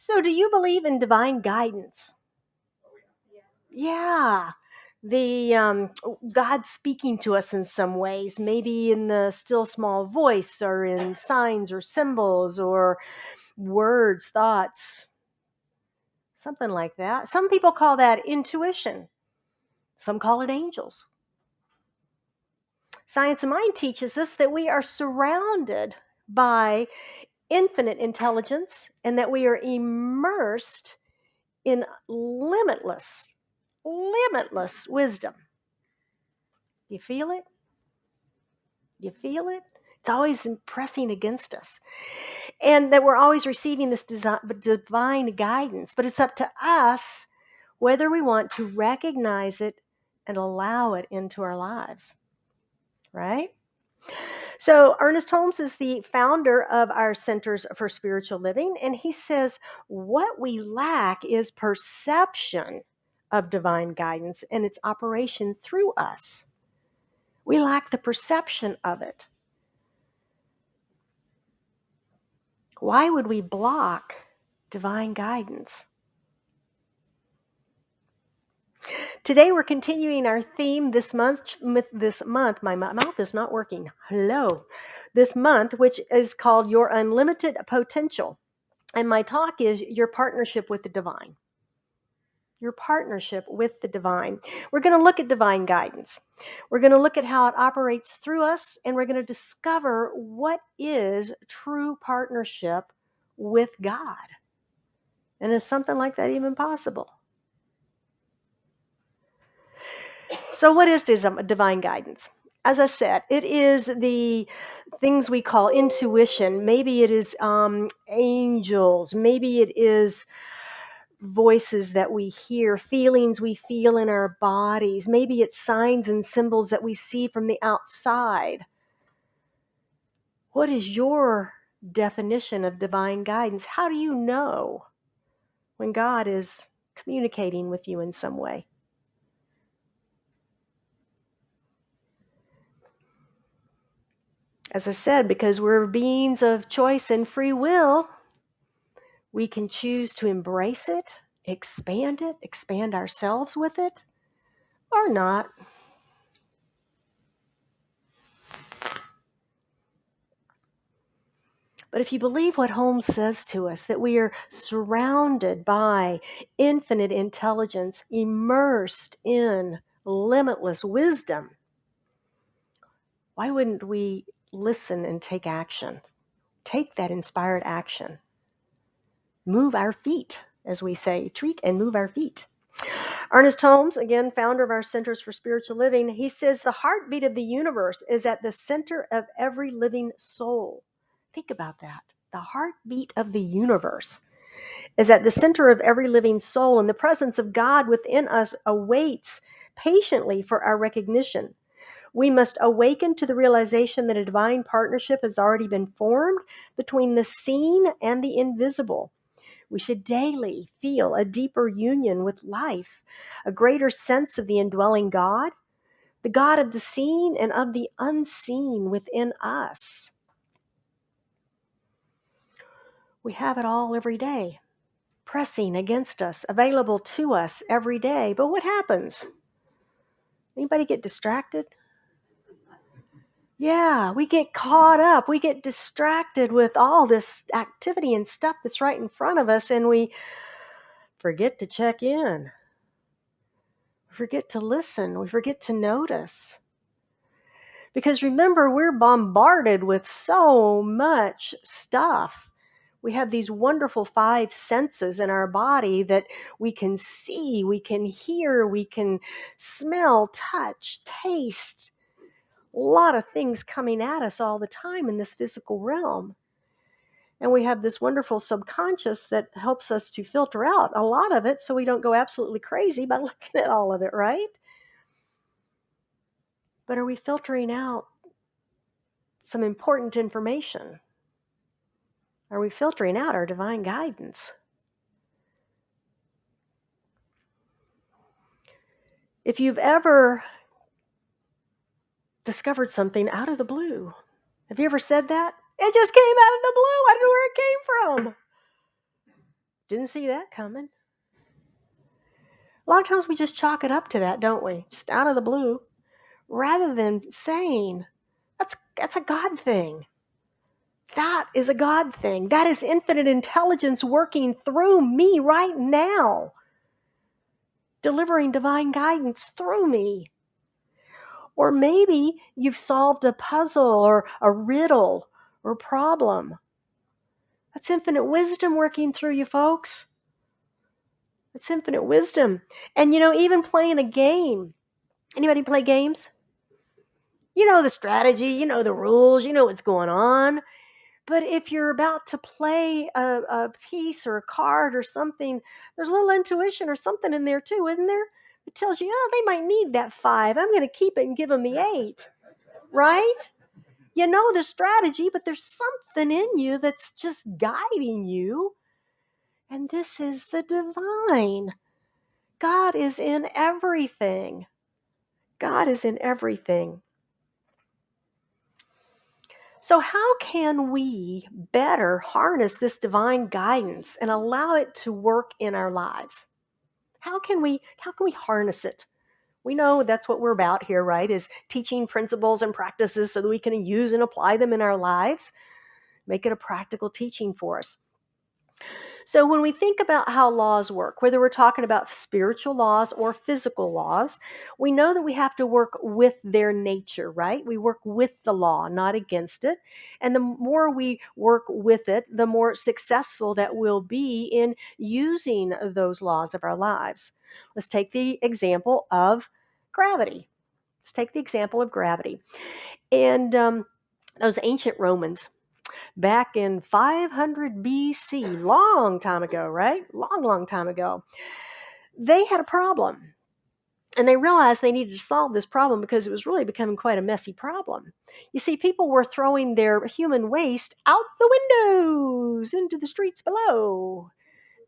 So, do you believe in divine guidance? Yeah. The God speaking to us in some ways, maybe in the still small voice or in signs or symbols or words, thoughts, something like that. Some people call that intuition. Some call it angels. Science of Mind teaches us that we are surrounded by infinite intelligence and that we are immersed in limitless wisdom. You feel it? You feel it? It's always pressing against us. And that we're always receiving this divine guidance. But it's up to us whether we want to recognize it and allow it into our lives. Right? So, Ernest Holmes is the founder of our Centers for Spiritual Living. And he says, what we lack is perception of divine guidance and its operation through us. We lack the perception of it. Why would we block divine guidance? Today we're continuing our theme this month. My mouth is not working. Hello. This month, which is called Your Unlimited Potential. And my talk is your partnership with the divine. Your partnership with the divine. We're going to look at divine guidance. We're going to look at how it operates through us, and we're going to discover what is true partnership with God. And is something like that even possible? So what is divine guidance? As I said, it is the things we call intuition. Maybe it is angels. Maybe it is voices that we hear, feelings we feel in our bodies. Maybe it's signs and symbols that we see from the outside. What is your definition of divine guidance? How do you know when God is communicating with you in some way? As I said, because we're beings of choice and free will, we can choose to embrace it, expand ourselves with it, or not. But if you believe what Holmes says to us, that we are surrounded by infinite intelligence, immersed in limitless wisdom, why wouldn't we listen and take action? Take that inspired action. Move our feet, as we say, treat and move our feet. Ernest Holmes, again, founder of our Centers for Spiritual Living, he says the heartbeat of the universe is at the center of every living soul. Think about that. The heartbeat of the universe is at the center of every living soul, and the presence of God within us awaits patiently for our recognition. We must awaken to the realization that a divine partnership has already been formed between the seen and the invisible. We should daily feel a deeper union with life, a greater sense of the indwelling God, the God of the seen and of the unseen within us. We have it all every day, pressing against us, available to us every day. But what happens? Anybody get distracted? Yeah, we get caught up. We get distracted with all this activity and stuff that's right in front of us, and we forget to check in. We forget to listen. We forget to notice. Because remember, we're bombarded with so much stuff. We have these wonderful 5 senses in our body that we can see, we can hear, we can smell, touch, taste. A lot of things coming at us all the time in this physical realm. And we have this wonderful subconscious that helps us to filter out a lot of it so we don't go absolutely crazy by looking at all of it, right? But are we filtering out some important information? Are we filtering out our divine guidance? If you've ever discovered something out of the blue, have you ever said that? It just came out of the blue. I don't know where it came from. Didn't see that coming. A lot of times we just chalk it up to that, don't we? Just out of the blue, rather than saying, that's a God thing. That is a God thing. That is infinite intelligence working through me right now, delivering divine guidance through me. Or maybe you've solved a puzzle or a riddle or problem. That's infinite wisdom working through you, folks. It's infinite wisdom. And even playing a game. Anybody play games? You know the strategy, you know the rules, you know what's going on. But if you're about to play a piece or a card or something, there's a little intuition or something in there too, isn't there? It tells you, oh, they might need that 5. I'm going to keep it and give them the 8, right? You know the strategy, but there's something in you that's just guiding you. And this is the divine. God is in everything. God is in everything. So, how can we better harness this divine guidance and allow it to work in our lives? How can we harness it? We know that's what we're about here, right? Is teaching principles and practices so that we can use and apply them in our lives, make it a practical teaching for us. So when we think about how laws work, whether we're talking about spiritual laws or physical laws, we know that we have to work with their nature, right? We work with the law, not against it. And the more we work with it, the more successful that we'll be in using those laws of our lives. Let's take the example of gravity. Let's take the example of gravity. And those ancient Romans, back in 500 BC, long time ago, right? Long, long time ago. They had a problem. And they realized they needed to solve this problem because it was really becoming quite a messy problem. You see, people were throwing their human waste out the windows into the streets below.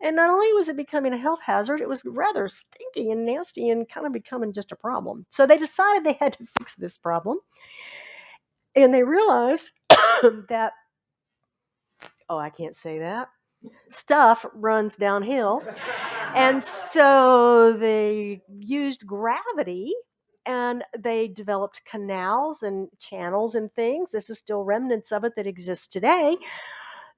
And not only was it becoming a health hazard, it was rather stinky and nasty and kind of becoming just a problem. So they decided they had to fix this problem. And they realized that, oh, I can't say that, stuff runs downhill. And so they used gravity and they developed canals and channels and things. This is still remnants of it that exists today,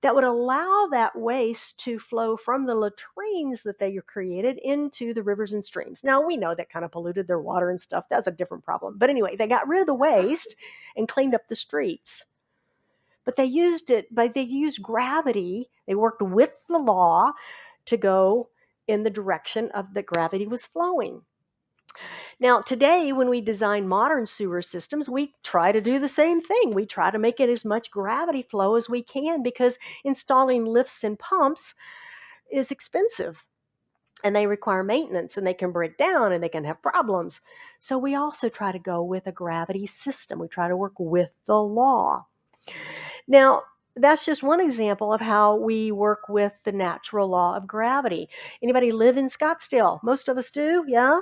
that would allow that waste to flow from the latrines that they created into the rivers and streams. Now, we know that kind of polluted their water and stuff. That's a different problem. But anyway, they got rid of the waste and cleaned up the streets. But they used gravity. They worked with the law to go in the direction of that gravity was flowing. Now, today, when we design modern sewer systems, we try to do the same thing. We try to make it as much gravity flow as we can because installing lifts and pumps is expensive and they require maintenance and they can break down and they can have problems. So we also try to go with a gravity system. We try to work with the law. Now, that's just one example of how we work with the natural law of gravity. Anybody live in Scottsdale? Most of us do, yeah?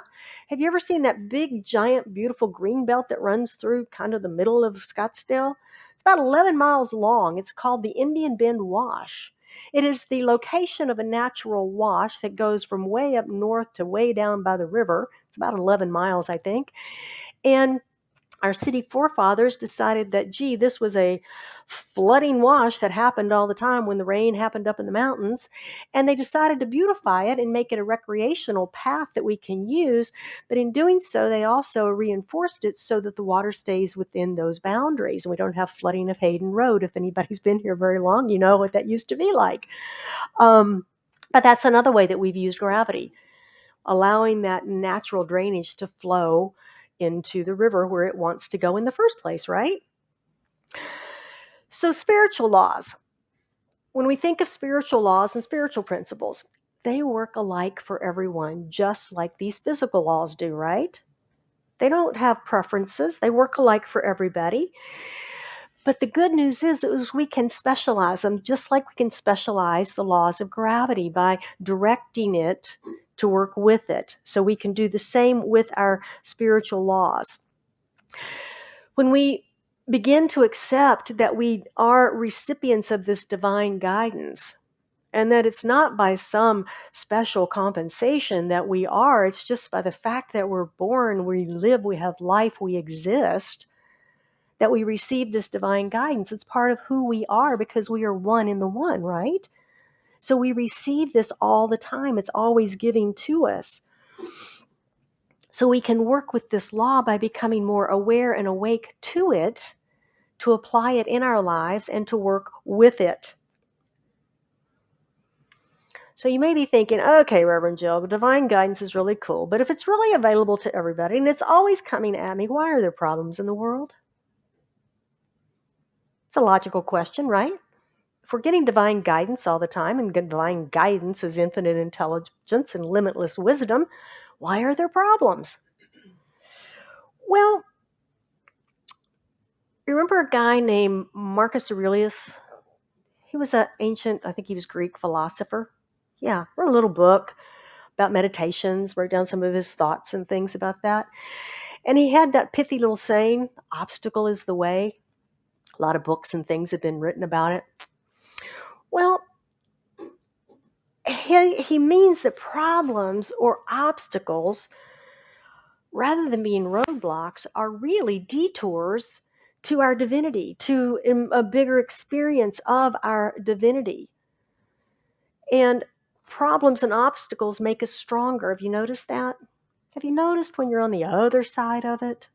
Have you ever seen that big, giant, beautiful green belt that runs through kind of the middle of Scottsdale? It's about 11 miles long. It's called the Indian Bend Wash. It is the location of a natural wash that goes from way up north to way down by the river. It's about 11 miles, I think. And our city forefathers decided that, gee, this was a flooding wash that happened all the time when the rain happened up in the mountains. And they decided to beautify it and make it a recreational path that we can use. But in doing so, they also reinforced it so that the water stays within those boundaries. And we don't have flooding of Hayden Road. If anybody's been here very long, you know what that used to be like. But that's another way that we've used gravity, allowing that natural drainage to flow into the river where it wants to go in the first place, right? So spiritual laws. When we think of spiritual laws and spiritual principles, they work alike for everyone, just like these physical laws do, right? They don't have preferences. They work alike for everybody. But the good news is we can specialize them just like we can specialize the laws of gravity by directing it to work with it. So we can do the same with our spiritual laws. When we begin to accept that we are recipients of this divine guidance and that it's not by some special compensation that we are. It's just by the fact that we're born, we live, we have life, we exist, that we receive this divine guidance. It's part of who we are because we are one in the one, right? So we receive this all the time. It's always giving to us. So we can work with this law by becoming more aware and awake to it, to apply it in our lives and to work with it. So you may be thinking, okay, Reverend Jill, divine guidance is really cool, but if it's really available to everybody and it's always coming at me, why are there problems in the world? It's a logical question, right? If we're getting divine guidance all the time, and divine guidance is infinite intelligence and limitless wisdom, why are there problems? Well, you remember a guy named Marcus Aurelius? He was an ancient, I think he was Greek philosopher. Yeah, wrote a little book about meditations, wrote down some of his thoughts and things about that. And he had that pithy little saying, obstacle is the way. A lot of books and things have been written about it. Well, he means that problems or obstacles, rather than being roadblocks, are really detours to our divinity, to a bigger experience of our divinity. And problems and obstacles make us stronger. Have you noticed that? Have you noticed when you're on the other side of it?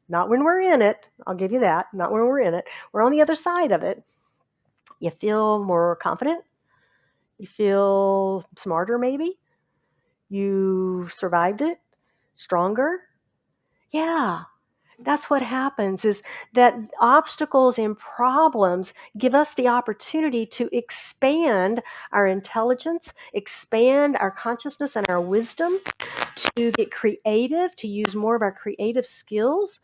Not when we're in it. I'll give you that. Not when we're in it. We're on the other side of it. You feel more confident. You feel smarter, maybe. You survived it. Stronger. Yeah. That's what happens, is that obstacles and problems give us the opportunity to expand our intelligence, expand our consciousness and our wisdom, to get creative, to use more of our creative skills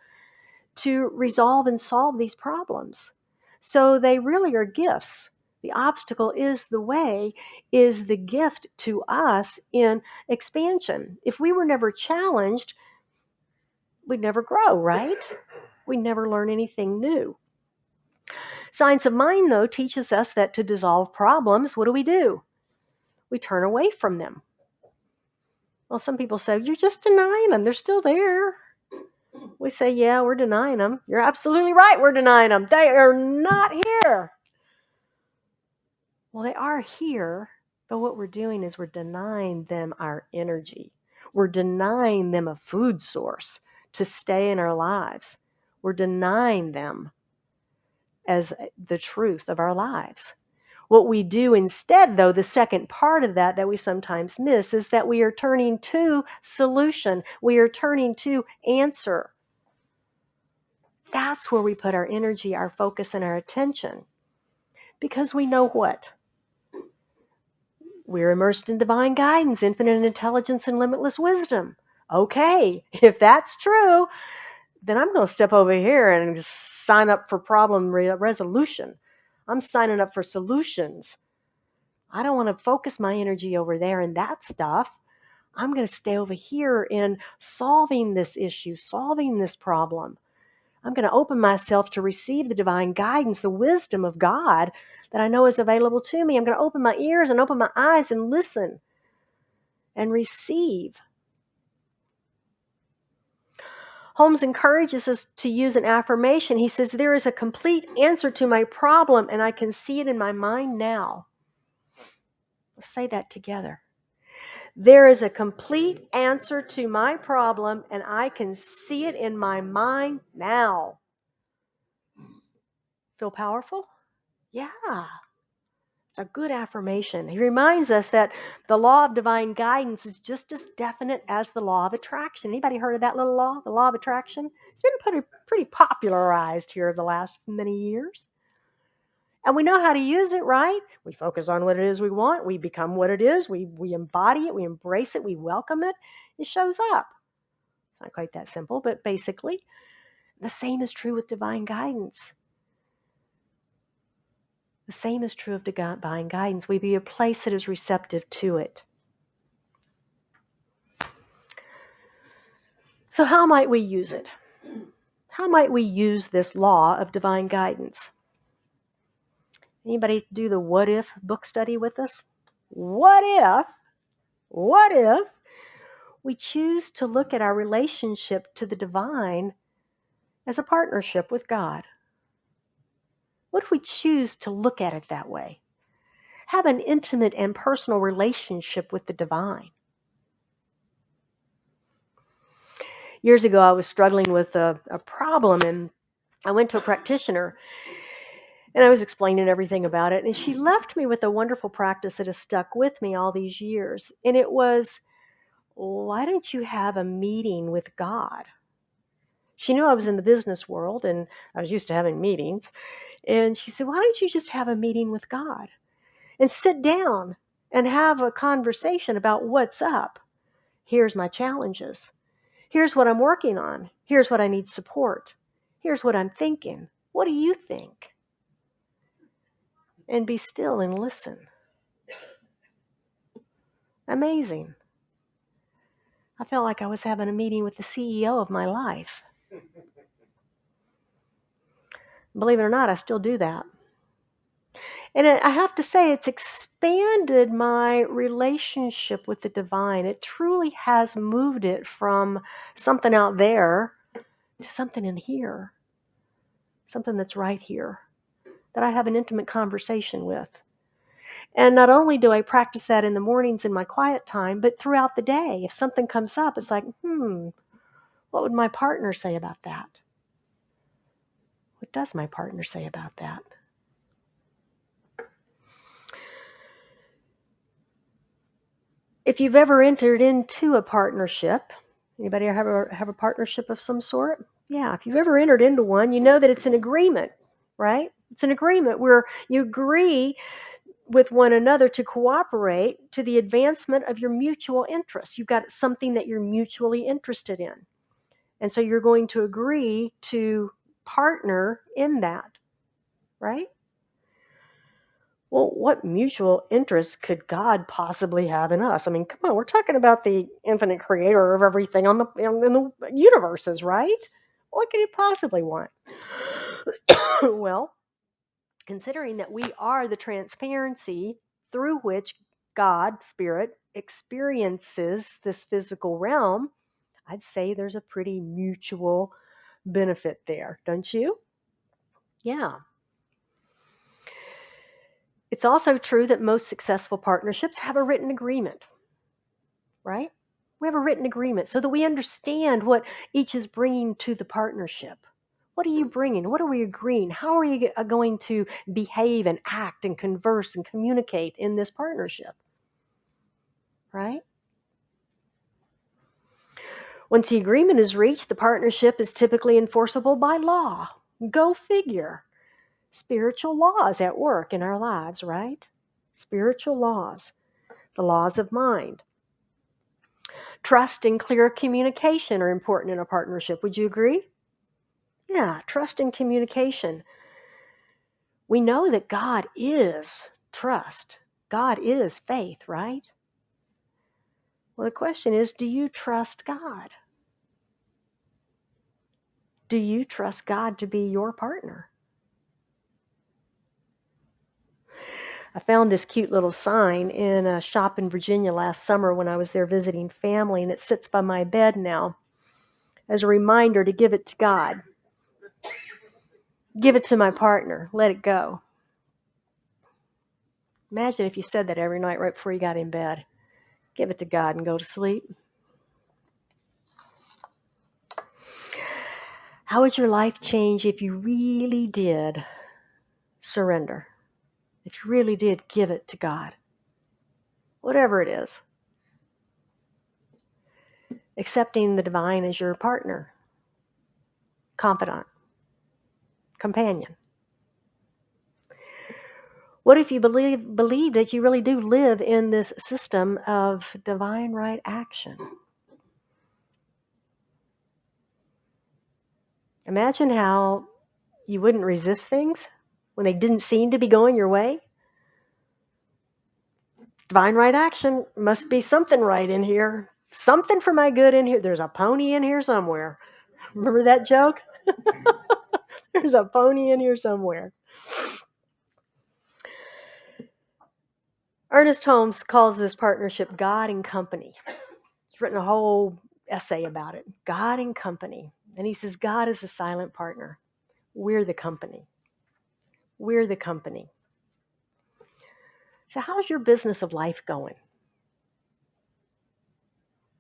to resolve and solve these problems. So they really are gifts. The obstacle is the way, is the gift to us in expansion. If we were never challenged, we'd never grow, right? We never learn anything new. Science of mind, though, teaches us that to dissolve problems, what do? We turn away from them. Well, some people say, you're just denying them. They're still there. We say, yeah, we're denying them. You're absolutely right. We're denying them. They are not here. Well, they are here, but what we're doing is we're denying them our energy. We're denying them a food source to stay in our lives. We're denying them as the truth of our lives. What we do instead, though, the second part of that we sometimes miss, is that we are turning to solution. We are turning to answer. That's where we put our energy, our focus, and our attention. Because we know what? We're immersed in divine guidance, infinite intelligence, and limitless wisdom. Okay, if that's true, then I'm going to step over here and just sign up for problem resolution. I'm signing up for solutions. I don't want to focus my energy over there in that stuff. I'm going to stay over here in solving this issue, solving this problem. I'm going to open myself to receive the divine guidance, the wisdom of God that I know is available to me. I'm going to open my ears and open my eyes and listen and receive. Holmes encourages us to use an affirmation. He says, there is a complete answer to my problem, and I can see it in my mind now. Let's say that together. There is a complete answer to my problem, and I can see it in my mind now. Feel powerful? Yeah. It's a good affirmation. He reminds us that the law of divine guidance is just as definite as the law of attraction. Anybody heard of that little law, the law of attraction? It's been pretty popularized here the last many years. And we know how to use it, right? We focus on what it is we want. We become what it is. We embody it. We embrace it. We welcome it. It shows up. It's not quite that simple, but basically, the same is true with divine guidance. The same is true of divine guidance. We be a place that is receptive to it. So how might we use it? How might we use this law of divine guidance? Anybody do the what if book study with us? What if we choose to look at our relationship to the divine as a partnership with God? What if we choose to look at it that way? Have an intimate and personal relationship with the divine. Years ago, I was struggling with a problem, and I went to a practitioner, and I was explaining everything about it. And she left me with a wonderful practice that has stuck with me all these years. And it was, why don't you have a meeting with God? She knew I was in the business world and I was used to having meetings. And she said, why don't you just have a meeting with God and sit down and have a conversation about what's up? Here's my challenges. Here's what I'm working on. Here's what I need support. Here's what I'm thinking. What do you think? And be still and listen. Amazing. I felt like I was having a meeting with the CEO of my life. Believe it or not, I still do that. And I have to say, it's expanded my relationship with the divine. It truly has moved it from something out there to something in here, something that's right here, that I have an intimate conversation with. And not only do I practice that in the mornings in my quiet time, but throughout the day. If something comes up, it's like, what would my partner say about that? What does my partner say about that? If you've ever entered into a partnership, anybody have a partnership of some sort? Yeah, if you've ever entered into one, you know that it's an agreement, right? It's an agreement where you agree with one another to cooperate to the advancement of your mutual interests. You've got something that you're mutually interested in. And so you're going to agree to partner in that, right? Well, what mutual interest could God possibly have in us? I mean, come on, we're talking about the infinite creator of everything in the universes, right? What could he possibly want? Well, considering that we are the transparency through which God, Spirit, experiences this physical realm, I'd say there's a pretty mutual benefit there, don't you? Yeah. It's also true that most successful partnerships have a written agreement, right? We have a written agreement so that we understand what each is bringing to the partnership. What are you bringing? What are we agreeing? How are you going to behave and act and converse and communicate in this partnership, right? Once the agreement is reached, the partnership is typically enforceable by law. Go figure. Spiritual laws at work in our lives, right? Spiritual laws, the laws of mind. Trust and clear communication are important in a partnership. Would you agree? Yeah, trust and communication. We know that God is trust. God is faith, right? Well, the question is, do you trust God? Do you trust God to be your partner? I found this cute little sign in a shop in Virginia last summer when I was there visiting family, and it sits by my bed now as a reminder to give it to God. Give it to my partner. Let it go. Imagine if you said that every night right before you got in bed. Give it to God and go to sleep. How would your life change if you really did surrender? If you really did give it to God? Whatever it is. Accepting the divine as your partner, confidant, companion. What if you believe that you really do live in this system of divine right action? Imagine how you wouldn't resist things when they didn't seem to be going your way. Divine right action must be something right in here. Something for my good in here. There's a pony in here somewhere. Remember that joke? There's a pony in here somewhere. Ernest Holmes calls this partnership God and company. He's written a whole essay about it, God and company. And he says, God is a silent partner. We're the company. We're the company. So, how's your business of life going?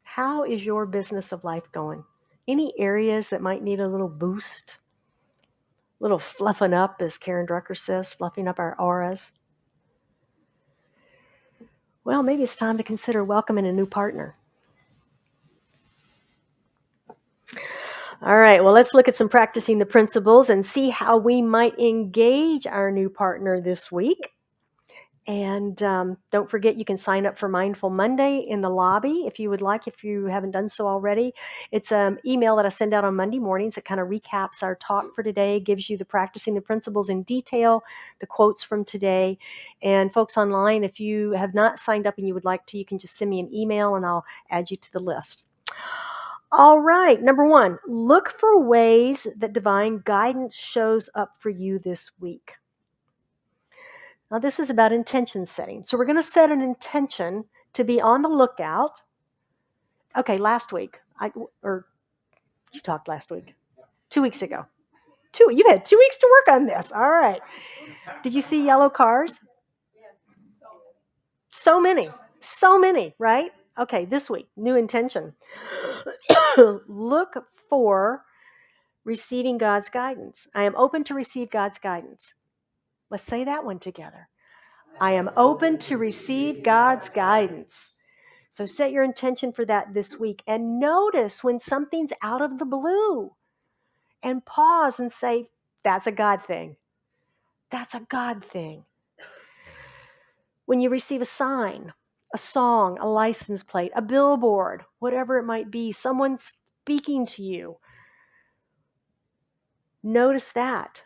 How is your business of life going? Any areas that might need a little boost, a little fluffing up, as Karen Drucker says, fluffing up our auras? Well, maybe it's time to consider welcoming a new partner. All right, well, let's look at some practicing the principles and see how we might engage our new partner this week. And don't forget, you can sign up for Mindful Monday in the lobby if you would like, if you haven't done so already. It's an email that I send out on Monday mornings. It kind of recaps our talk for today, gives you the practicing the principles in detail, the quotes from today. And folks online, if you have not signed up and you would like to, you can just send me an email and I'll add you to the list. All right, number one, look for ways that divine guidance shows up for you this week. Now, this is about intention setting. So we're going to set an intention to be on the lookout. Okay, last week, or you talked last week, 2 weeks ago. You've had 2 weeks to work on this. All right. Did you see yellow cars? So many, right? Okay, this week, new intention. Look for receiving God's guidance. I am open to receive God's guidance. Let's say that one together. I am open to receive God's guidance. So set your intention for that this week and notice when something's out of the blue and pause and say, that's a God thing. That's a God thing. When you receive a sign, a song, a license plate, a billboard, whatever it might be, someone speaking to you, notice that.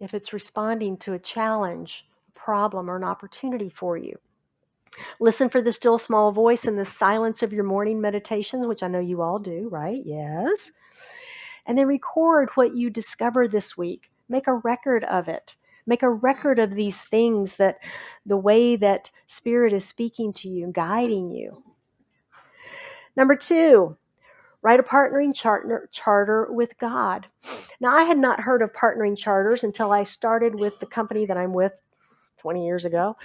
If it's responding to a challenge, a problem, or an opportunity for you. Listen for the still small voice in the silence of your morning meditations, which I know you all do, right? Yes. And then record what you discover this week. Make a record of it. Make a record of these things, that the way that Spirit is speaking to you, guiding you. Number two, write a partnering charter with God. Now, I had not heard of partnering charters until I started with the company that I'm with 20 years ago.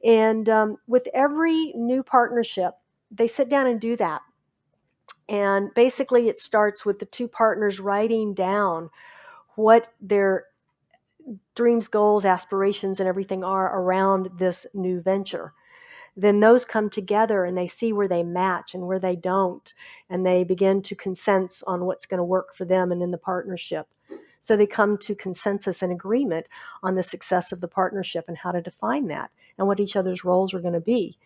And with every new partnership, they sit down and do that. And basically, it starts with the two partners writing down what their dreams, goals, aspirations, and everything are around this new venture. Then those come together and they see where they match and where they don't. And they begin to consensus on what's going to work for them and in the partnership. So they come to consensus and agreement on the success of the partnership and how to define that and what each other's roles are going to be.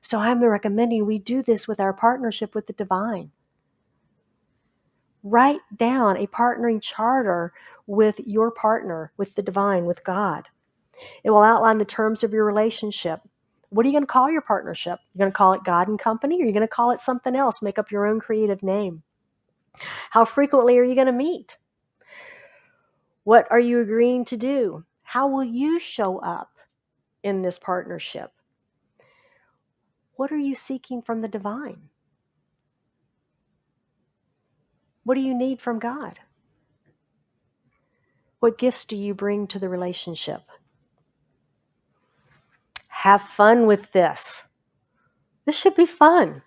So I'm recommending we do this with our partnership with the divine. Write down a partnering charter with your partner, with the divine, with God. It will outline the terms of your relationship. What are you going to call your partnership? You're going to call it God and Company, or are you going to call it something else? Make up your own creative name. How frequently are you going to meet? What are you agreeing to do? How will you show up in this partnership? What are you seeking from the divine? What do you need from God? What gifts do you bring to the relationship? Have fun with this. This should be fun.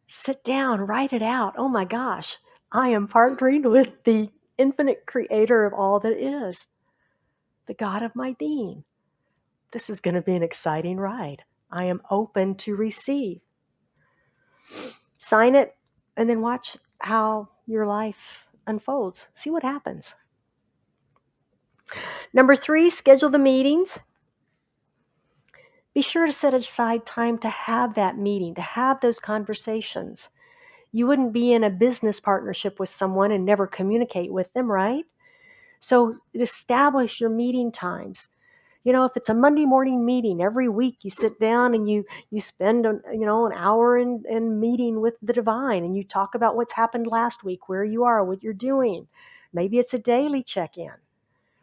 Sit down, write it out. Oh my gosh, I am partnering with the infinite creator of all that is, the God of my being. This is going to be an exciting ride. I am open to receive. Sign it and then watch how your life unfolds. See what happens. Number 3, schedule the meetings. Be sure to set aside time to have that meeting, to have those conversations. You wouldn't be in a business partnership with someone and never communicate with them, right? So establish your meeting times. You know, if it's a Monday morning meeting, every week you sit down and you spend an hour in meeting with the divine, and you talk about what's happened last week, where you are, what you're doing. Maybe it's a daily check-in.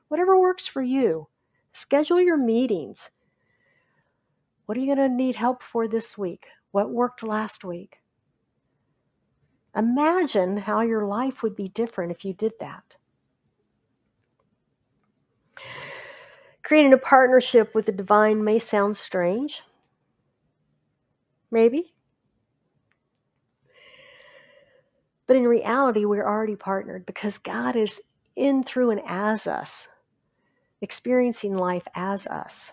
Whatever works for you. Schedule your meetings. What are you going to need help for this week? What worked last week? Imagine how your life would be different if you did that. Creating a partnership with the divine may sound strange. Maybe. But in reality, we're already partnered because God is in, through, and as us, experiencing life as us,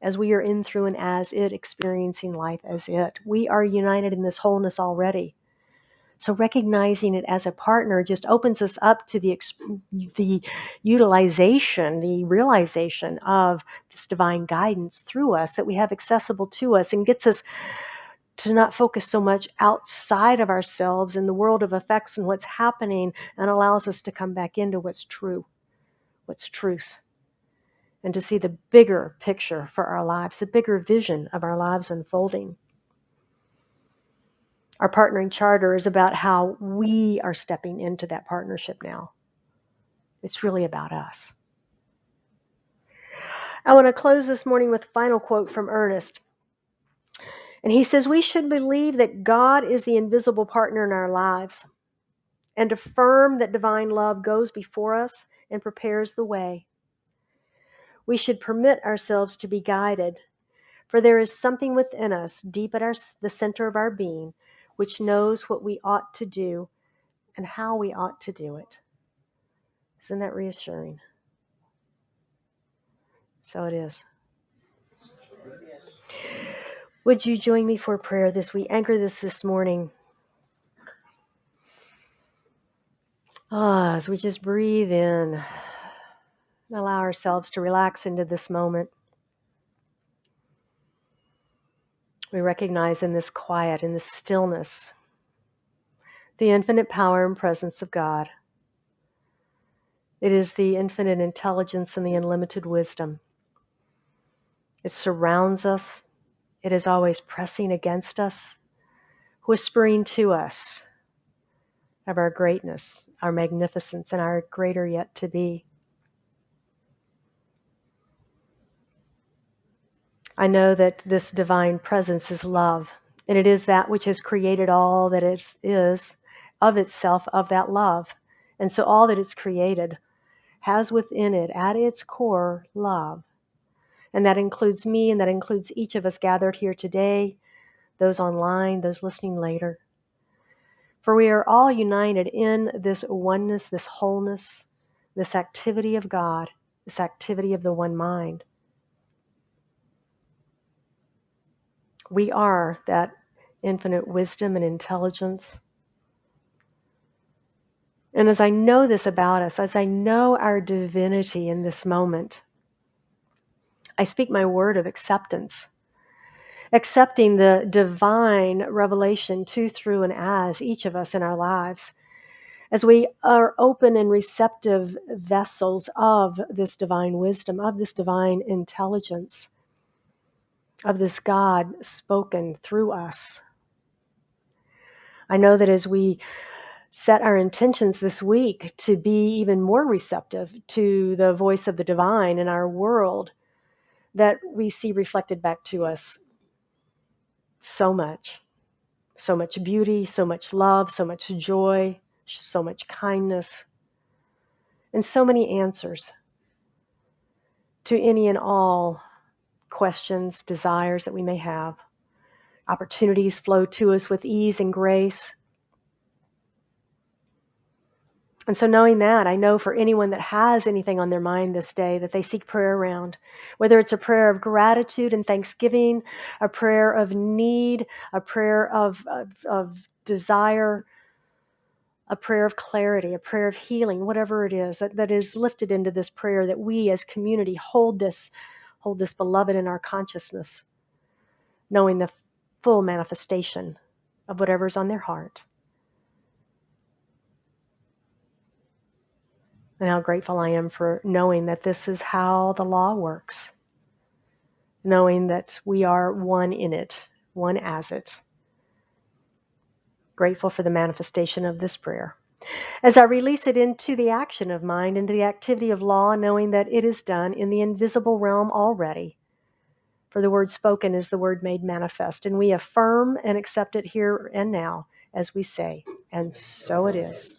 as we are in, through, and as it, experiencing life as it. We are united in this wholeness already. So recognizing it as a partner just opens us up to the utilization, the realization of this divine guidance through us that we have accessible to us, and gets us to not focus so much outside of ourselves in the world of effects and what's happening, and allows us to come back into what's true, what's truth, and to see the bigger picture for our lives, the bigger vision of our lives unfolding. Our partnering charter is about how we are stepping into that partnership now. It's really about us. I want to close this morning with a final quote from Ernest. And he says, we should believe that God is the invisible partner in our lives, and affirm that divine love goes before us and prepares the way. We should permit ourselves to be guided, for there is something within us, deep at the center of our being, which knows what we ought to do and how we ought to do it. Isn't that reassuring? So it is. Would you join me for prayer this week? Anchor this morning. As we just breathe in, allow ourselves to relax into this moment. We recognize in this quiet, in this stillness, the infinite power and presence of God. It is the infinite intelligence and the unlimited wisdom. It surrounds us. It is always pressing against us, whispering to us of our greatness, our magnificence, and our greater yet to be. I know that this divine presence is love, and it is that which has created all that it is of itself, of that love. And so all that it's created has within it, at its core, love. And that includes me, and that includes each of us gathered here today, those online, those listening later. For we are all united in this oneness, this wholeness, this activity of God, this activity of the one mind. We are that infinite wisdom and intelligence. And as I know this about us, as I know our divinity in this moment, I speak my word of acceptance, accepting the divine revelation to, through, and as each of us in our lives, as we are open and receptive vessels of this divine wisdom, of this divine intelligence, of this God spoken through us. I know that as we set our intentions this week to be even more receptive to the voice of the divine in our world, that we see reflected back to us so much beauty, so much love, so much joy, so much kindness, and so many answers to any and all questions, desires that we may have. Opportunities flow to us with ease and grace. And so knowing that, I know for anyone that has anything on their mind this day that they seek prayer around, whether it's a prayer of gratitude and thanksgiving, a prayer of need, a prayer of desire, a prayer of clarity, a prayer of healing, whatever it is that is lifted into this prayer, that we as community hold this beloved in our consciousness, knowing the full manifestation of whatever's on their heart. And how grateful I am for knowing that this is how the law works. Knowing that we are one in it, one as it. Grateful for the manifestation of this prayer. As I release it into the action of mind, into the activity of law, knowing that it is done in the invisible realm already. For the word spoken is the word made manifest, and we affirm and accept it here and now as we say, and so it is.